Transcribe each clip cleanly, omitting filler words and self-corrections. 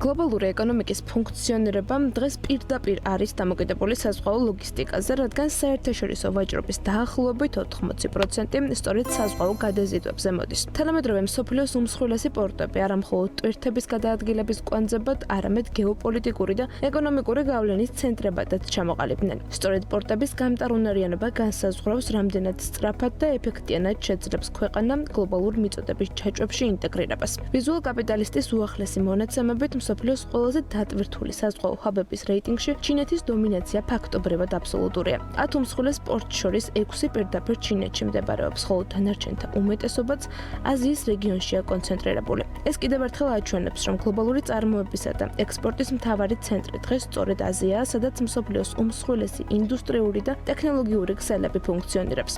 Globალური ეკონომიკის ფუნქციონირება დღეს პირდაპირ არის დამოკიდებული საზღვაო ლოგისტიკაზე, რადგან საერთაშორისო ვაჭრობის დაახლოებით 80% სწორედ საზღვაო გადაზიდვებზე მოდის. თანამედროვე მსოფლიოს უმსხვილესი პორტები არა მხოლოდ ტვირთების გადაადგილების კვანძებად, არამედ გეოპოლიტიკური და ეკონომიკური გავლენის ცენტრებადაც ჩამოყალიბდნენ. სწორედ პორტების გამტარუნარიანობა განსაზღვრავს, რამდენად სწრაფად და ეფექტიანად შეძლებს ქვეყანა გლობალურ მიწოდების ჩაჭვებში ინტეგრირებას. ვიზუალ კაპიტალისტის უახლესი მონაცემებით მსოფლიოს ყველაზე დატვირთული საზღვაო ჰაბების რეიტინგში ჩინეთის დომინაცია ფაქტობრივად აბსოლუტურია. 10 უმსხვილეს პორტს შორის 6 პირდაპირ ჩინეთში მდებარეობს, ხოლო დანარჩენთა უმეტესობაც აზიის რეგიონშია კონცენტრირებული. ეს კიდევ ერთხელ აჩვენებს, რომ გლობალური წარმოებისა და ექსპორტის მთავარი ცენტრი დღეს სწორედ აზიაა, სადაც მსოფლიოს უმსხვილესი ინდუსტრიული და ტექნოლოგიური ქსელები ფუნქციონირებს.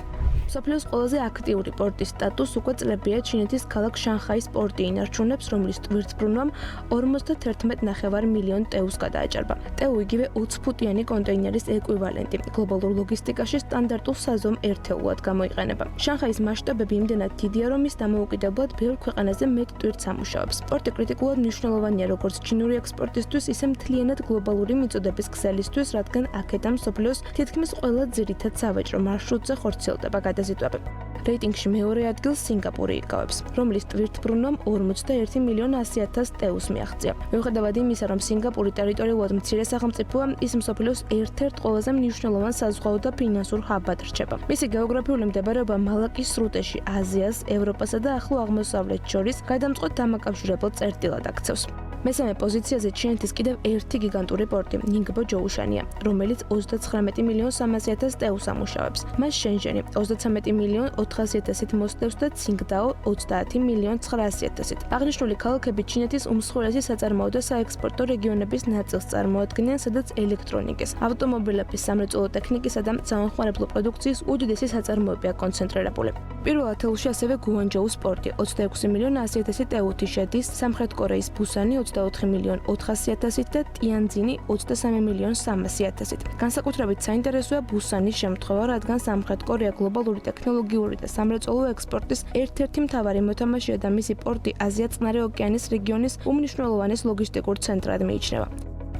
მსოფლიოს ყველაზე აქტიური პორტის სტატუსს უკვე წლებია ჩინეთის ქალაქ შანხაის პორტი ინარჩუნებს, რომლის ტვირთბრუნვამ 51,9 მილიონ ტეუს გადააჭარბა. ტეუ იგივე 20 ფუტიანი კონტეინერის ეკვივალენტი, გლობალურ ლოგისტიკაში სტანდარტულ საზომ ერთეულად გამოიყენება. შანხაის მასშტაბები იმდენად დიდია, რომ ის დამოუკიდებლად ბევრ ქვეყანაზე მეტ ტვირთს ამუშავებს. პორტი კრიტიკულად მნიშვნელოვანია როგორც ჩინური ექსპორტისთვის, ისე მთლიანად გლობალური მიწოდების ქსელისთვის, რადგან აქედან მსოფლიოს თითქმის ყველა ძირითად სავაჭრო მარშრუტზე ხორციელდება გადაზიდვები. რეიტინგში მეორე ადგილს სინგაპური იკავებს, რომლის ტვირთბრუნვამ 41 მილიონ 100,000 ტეუს მიაღწია. მიუხედავად იმისა, რომ სინგაპური ტერიტორიულად მცირე სახელმწიფოა, ის მსოფლიოს ერთ-ერთ ყველაზე მნიშვნელოვან საზღვაო და ფინანსურ ჰაბად რჩება. მისი გეოგრაფიული მდებარეობა მალაკის სრუტეში აზიას, ევროპასა და ახლო აღმოსავლეთს შორის გადამწყვეტ დამაკავშირებელ წერტილად აქცევს. მესამე პოზიციაზე ჩინეთის კიდევ ერთი გიგანტური პორტი, ნინგბო ჯოუშანია, რომელიც 39 მილიონ 300,000 ტეუს ამუშავებს. მას შენჟენი 33 მილიონ 400,000-ით მოსდევს და ცინგდაო 30 მილიონ 900,000-ით. აღნიშნული ქალაქები ჩინეთის უმსხვილესი საწარმოო და საექსპორტო რეგიონების ნაწილს წარმოადგენენ, სადაც ელექტრონიკის, ავტომობილების, სამრეწველო ტექნიკისა და სამხმარებლო პროდუქციის უდიდესი საწარმოებია კონცენტრირებული. პირველ ათეულში ასევე გუანჯოუს პორტი 26 მილიონ 100,000 ტეუთი შედის, სამხრეთ კორეის ბუსანი 24 მილიონ 400,000-ით და ტიანძინი 23 მილიონ 300,000-ით. განსაკუთრებით საინტერესოა ბუსანის შემთხვევა, რადგან სამხრეთ კორეა გლობალური ტექნოლოგიური და სამრეწველო ექსპორტის ერთ-ერთი მთავარი მოთამაშეა და მისი პორტი აზია-წყნარი ოკეანის რეგიონის უმნიშვნელოვანეს ლოგისტიკურ ცენტრად მიიჩნევა.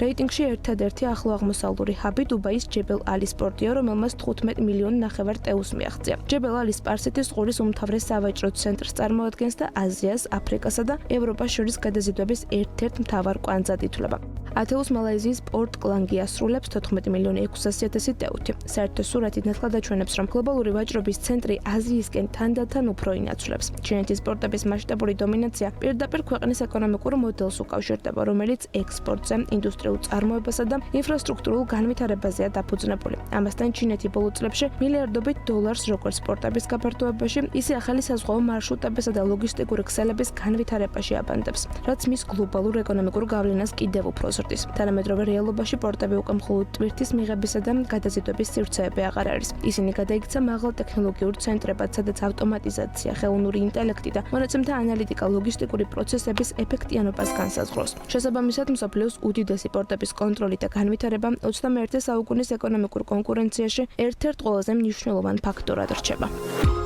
რეიტინგში ერთადერთი ახლო აღმოსავლური ჰაბი დუბაის ჯებელ ალის პორტია, რომელმაც 15 მილიონ ნახევარ ტეუს მიაღწია. ჯებელ ალის სპარსეთის ყურის უმთავრეს სავაჭრო ცენტრს წარმოადგენს და აზიას, აფრიკასა და ევროპას შორის გადაზიდვების ერთ-ერთ მთავარ კვანძად ითვლება. ათეულს მალაიზიის პორტ კლანგი ასრულებს 14 მილიონ 600,000 ტეუთი. საერთო სურათი ნათლად აჩვენებს, რომ გლობალური ვაჭრობის ცენტრი აზიისკენ თანდათან უფრო ინაცვლებს. ჩინეთის პორტების მასშტაბური დომინაცია პირდაპირ ქვეყნის ეკონომიკურ მოდელს უკავშირდება, რომელიც ექსპორტზე, ინდუსტრიულ წარმოებასა და ინფრასტრუქტურულ განვითარებაზეა დაფუძნებული. ამასთან ჩინეთი ბოლო წლებში მილიარდობით დოლარს როგორც პორტების გაფართოებაში, ისე ახალი საზღვაო მარშრუტებისა და ლოგისტიკური ქსელების განვითარებაში აბანდებს, რაც მის გლობალურ ეკონომიკურ გავლენას კიდევ უფრო ზრდის. თანამედროვე რეალობაში პორტები უკვე მხოლოდ ტვირთის მიღებისა და გადაზიდვების სივრცეები აღარ არის. ისინი გადაიქცა მაღალ ტექნოლოგიურ ცენტრებად, სადაც ავტომატიზაცია, ხელოვნური ინტელექტი და მონაცემთა ანალიტიკა ლოგისტიკური პროცესების ეფექტიანობას განსაზღვრავს. შესაბამისად, მსოფლიოს უდიდესი პორტების კონტროლი და განვითარება 21 საუკუნის ეკონომიკურ კონკურენციაში ერთ-ერთ ყველაზე მნიშვნელოვან ფაქტორად რჩება.